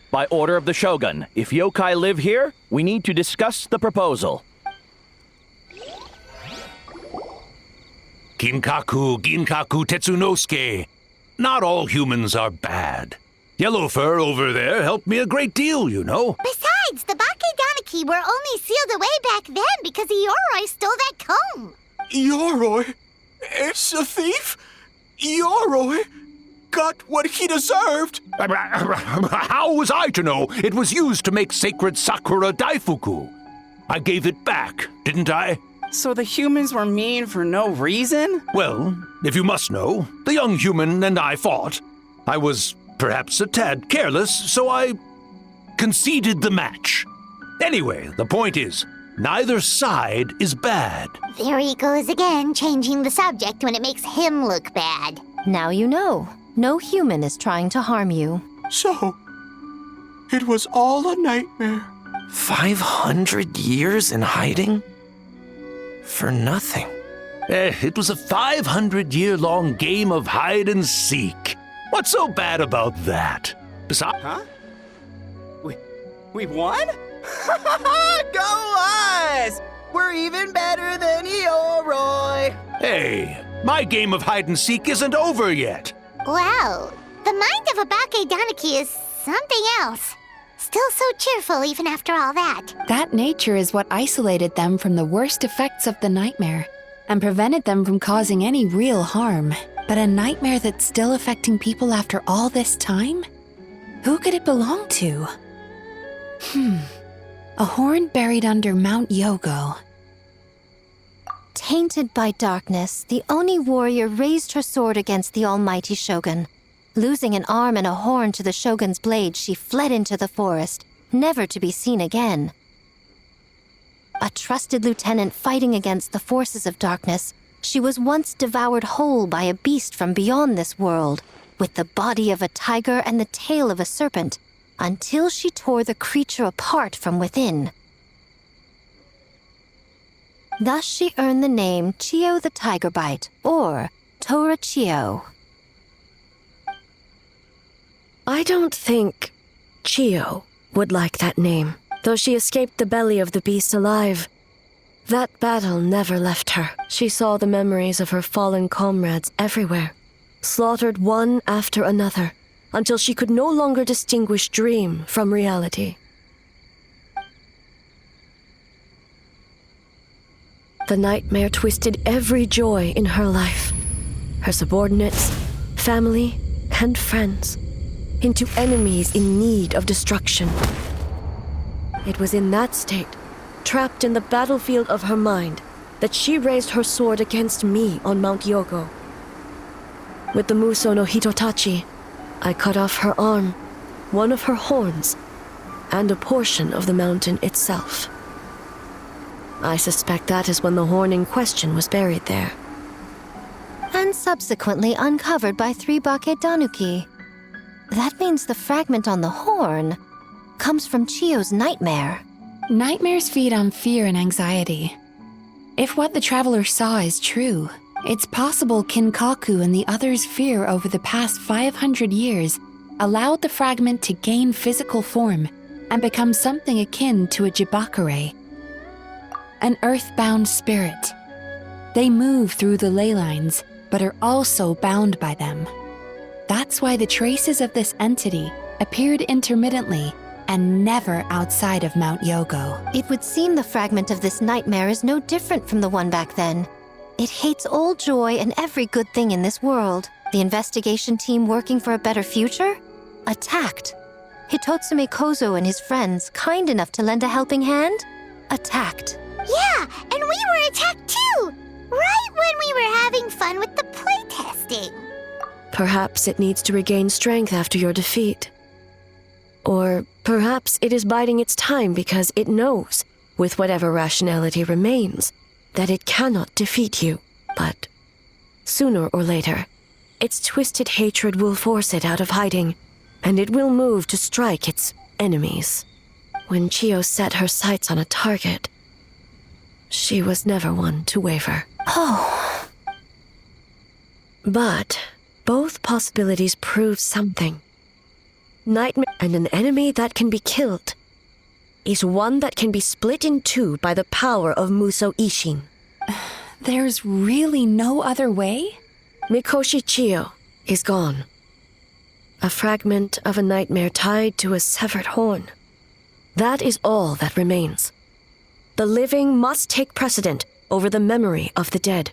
By order of the Shogun, if yokai live here, we need to discuss the proposal. Ginkaku Tetsunosuke. Not all humans are bad. Yellow Fur over there helped me a great deal, you know. Besides, the Bakedaniki were only sealed away back then because Yoroi stole that comb. Yoroi? It's a thief? Yoroi got what he deserved. How was I to know it was used to make sacred Sakura Daifuku? I gave it back, didn't I? So the humans were mean for no reason? Well, if you must know, the young human and I fought. I was perhaps a tad careless, so I conceded the match. Anyway, the point is, neither side is bad. There he goes again, changing the subject when it makes him look bad. Now you know. No human is trying to harm you. So, it was all a nightmare. 500 years in hiding? For nothing. It was a 500-year-long game of hide and seek. What's so bad about that? Besides... Huh? We won? Go us! We're even better than Yoroi! Hey, my game of hide and seek isn't over yet. Wow, the mind of a Bakedaniki is something else. Still so cheerful even after all that. That nature is what isolated them from the worst effects of the nightmare and prevented them from causing any real harm. But a nightmare that's still affecting people after all this time? Who could it belong to? A horn buried under Mount Yogo. Tainted by darkness, the Oni warrior raised her sword against the almighty Shogun. Losing an arm and a horn to the Shogun's blade, she fled into the forest, never to be seen again. A trusted lieutenant fighting against the forces of darkness, she was once devoured whole by a beast from beyond this world, with the body of a tiger and the tail of a serpent, until she tore the creature apart from within. Thus she earned the name Chiyo the Tiger Bite, or Tora Chiyo. I don't think Chiyo would like that name, though she escaped the belly of the beast alive. That battle never left her. She saw the memories of her fallen comrades everywhere, slaughtered one after another, until she could no longer distinguish dream from reality. The nightmare twisted every joy in her life, her subordinates, family, and friends, into enemies in need of destruction. It was in that state, trapped in the battlefield of her mind, that she raised her sword against me on Mount Yogo. With the Muso no Hitotachi, I cut off her arm, one of her horns, and a portion of the mountain itself. I suspect that is when the horn in question was buried there. And subsequently uncovered by 3 Bakedanuki. That means the fragment on the horn comes from Chiyo's nightmare. Nightmares feed on fear and anxiety. If what the traveler saw is true, it's possible Kinkaku and the others' fear over the past 500 years allowed the fragment to gain physical form and become something akin to a jibakure, an earthbound spirit. They move through the ley lines, but are also bound by them. That's why the traces of this entity appeared intermittently and never outside of Mount Yogo. It would seem the fragment of this nightmare is no different from the one back then. It hates all joy and every good thing in this world. The investigation team working for a better future? Attacked. Hitotsume Kozo and his friends, kind enough to lend a helping hand? Attacked. Yeah, and we were attacked too! Right when we were having fun with the playtesting. Perhaps it needs to regain strength after your defeat. Or perhaps it is biding its time because it knows, with whatever rationality remains, that it cannot defeat you. But sooner or later, its twisted hatred will force it out of hiding, and it will move to strike its enemies. When Chiyo set her sights on a target, she was never one to waver. Oh. But both possibilities prove something. Nightmare and an enemy that can be killed is one that can be split in two by the power of Muso Ishin. There's really no other way? Mikoshi Chiyo is gone. A fragment of a nightmare tied to a severed horn. That is all that remains. The living must take precedent over the memory of the dead.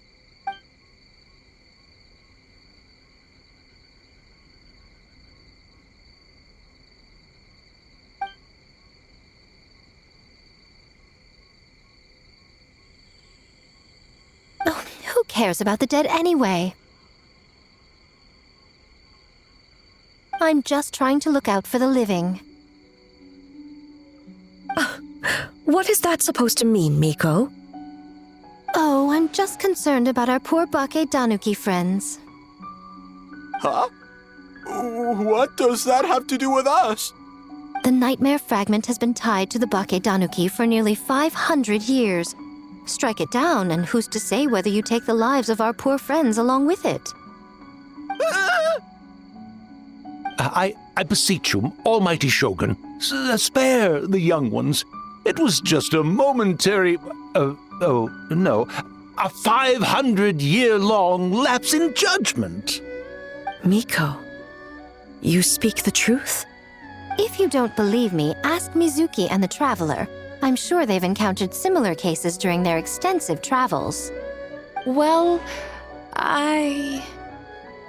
Oh, who cares about the dead anyway? I'm just trying to look out for the living. What is that supposed to mean, Miko? Oh, I'm just concerned about our poor Bake Danuki friends. Huh? What does that have to do with us? The nightmare fragment has been tied to the Bake Danuki for nearly 500 years. Strike it down, and who's to say whether you take the lives of our poor friends along with it? I beseech you, Almighty Shogun, spare the young ones. It was just a momentary, a 500-year-long lapse in judgment. Miko, you speak the truth? If you don't believe me, ask Mizuki and the Traveler. I'm sure they've encountered similar cases during their extensive travels. Well,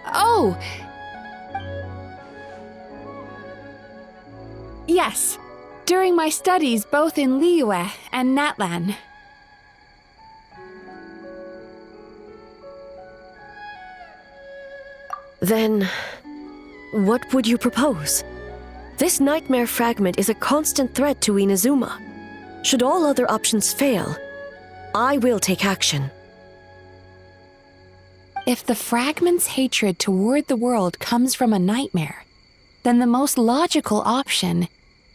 Oh! Yes, during my studies both in Liyue and Natlan. Then, what would you propose? This nightmare fragment is a constant threat to Inazuma. Should all other options fail, I will take action. If the fragment's hatred toward the world comes from a nightmare, then the most logical option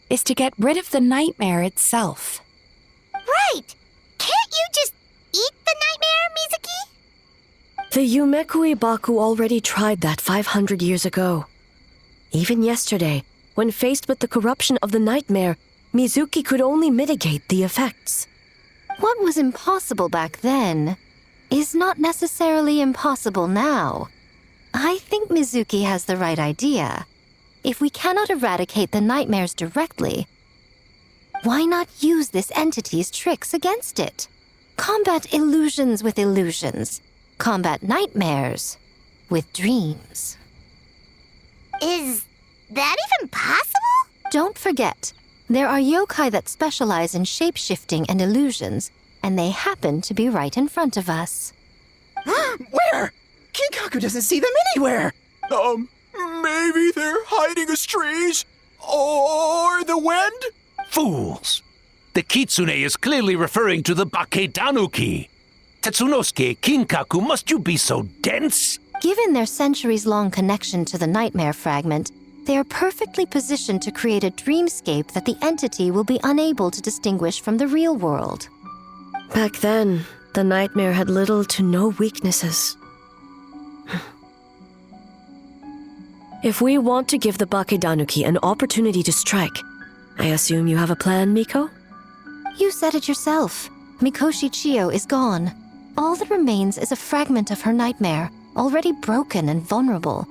is to get rid of the nightmare itself. Right! Can't you just eat the nightmare, Mizuki? The Yumekui Baku already tried that 500 years ago. Even yesterday, when faced with the corruption of the nightmare, Mizuki could only mitigate the effects. What was impossible back then is not necessarily impossible now. I think Mizuki has the right idea. If we cannot eradicate the nightmares directly, why not use this entity's tricks against it? Combat illusions with illusions. Combat nightmares with dreams. Is that even possible? Don't forget, there are yokai that specialize in shape-shifting and illusions, and they happen to be right in front of us. Where? Kinkaku doesn't see them anywhere. Maybe they're hiding us trees? Or the wind? Fools! The kitsune is clearly referring to the Bakedanuki. Tetsunosuke, Kinkaku, must you be so dense? Given their centuries-long connection to the nightmare fragment, they are perfectly positioned to create a dreamscape that the entity will be unable to distinguish from the real world. Back then, the nightmare had little to no weaknesses. If we want to give the Bakedanuki an opportunity to strike, I assume you have a plan, Miko? You said it yourself. Mikoshi Chiyo is gone. All that remains is a fragment of her nightmare, already broken and vulnerable.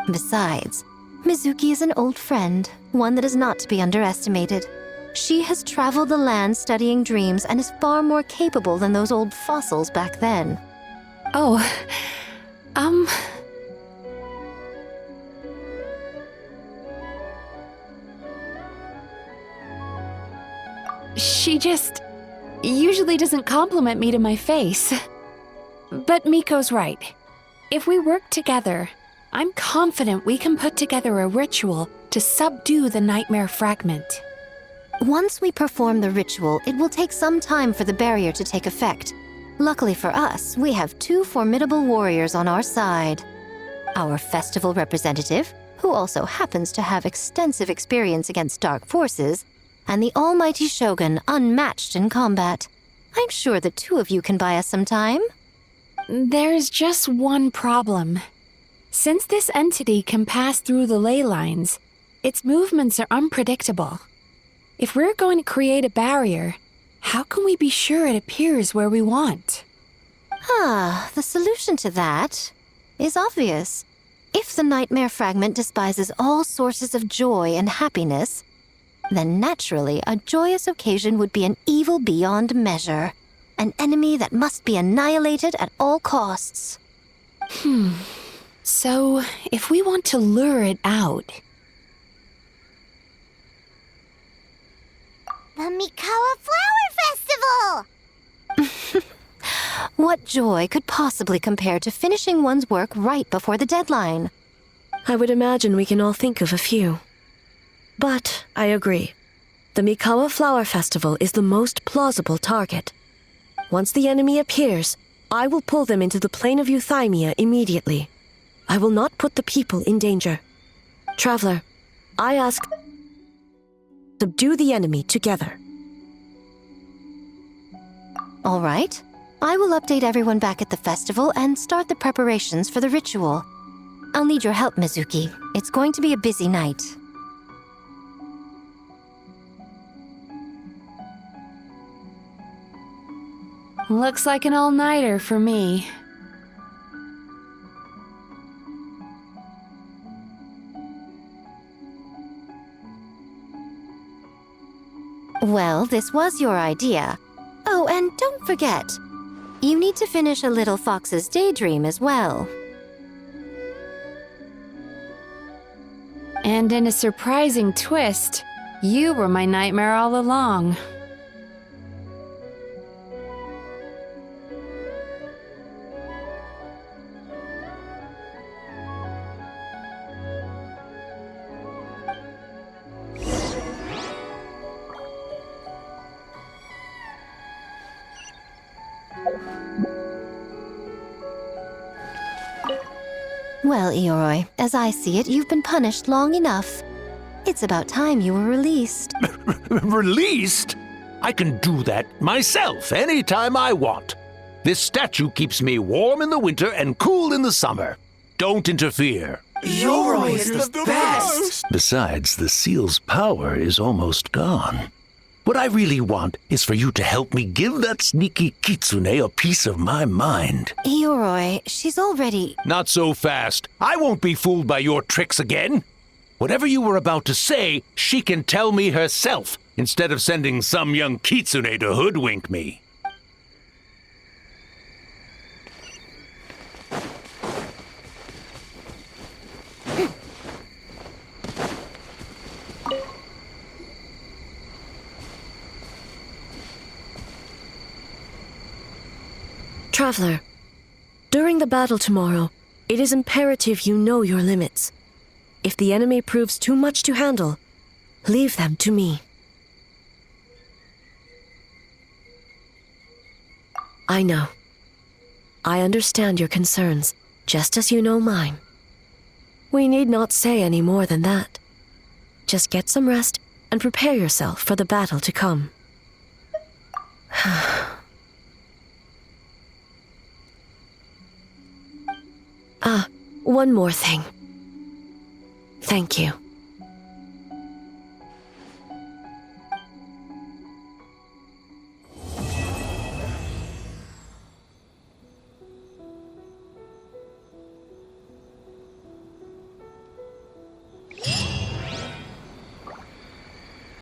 Besides, Mizuki is an old friend, one that is not to be underestimated. She has traveled the land studying dreams and is far more capable than those old fossils back then. Oh, She just usually doesn't compliment me to my face. But Miko's right. If we work together, I'm confident we can put together a ritual to subdue the nightmare fragment. Once we perform the ritual, it will take some time for the barrier to take effect. Luckily for us, we have two formidable warriors on our side. Our festival representative, who also happens to have extensive experience against dark forces, and the almighty Shogun, unmatched in combat. I'm sure the two of you can buy us some time. There's just one problem. Since this entity can pass through the ley lines, its movements are unpredictable. If we're going to create a barrier, how can we be sure it appears where we want? The solution to that is obvious. If the nightmare fragment despises all sources of joy and happiness, then naturally a joyous occasion would be an evil beyond measure, an enemy that must be annihilated at all costs. So, if we want to lure it out... The Mikawa Flower Festival! What joy could possibly compare to finishing one's work right before the deadline? I would imagine we can all think of a few. But I agree. The Mikawa Flower Festival is the most plausible target. Once the enemy appears, I will pull them into the plane of Euthymia immediately. I will not put the people in danger. Traveler, I ask, subdue the enemy together. All right. I will update everyone back at the festival and start the preparations for the ritual. I'll need your help, Mizuki. It's going to be a busy night. Looks like an all-nighter for me. Well, this was your idea. Oh, and don't forget, you need to finish a Little Fox's Daydream as well. And in a surprising twist, you were my nightmare all along. Well, Ioroi, as I see it, you've been punished long enough. It's about time you were released. Released? I can do that myself anytime I want. This statue keeps me warm in the winter and cool in the summer. Don't interfere. Yoroi is the best! Besides, the seal's power is almost gone. What I really want is for you to help me give that sneaky kitsune a piece of my mind. Ioroi, she's already... Not so fast. I won't be fooled by your tricks again. Whatever you were about to say, she can tell me herself, instead of sending some young kitsune to hoodwink me. Traveler, during the battle tomorrow, it is imperative you know your limits. If the enemy proves too much to handle, leave them to me. I know. I understand your concerns, just as you know mine. We need not say any more than that. Just get some rest and prepare yourself for the battle to come. One more thing. Thank you.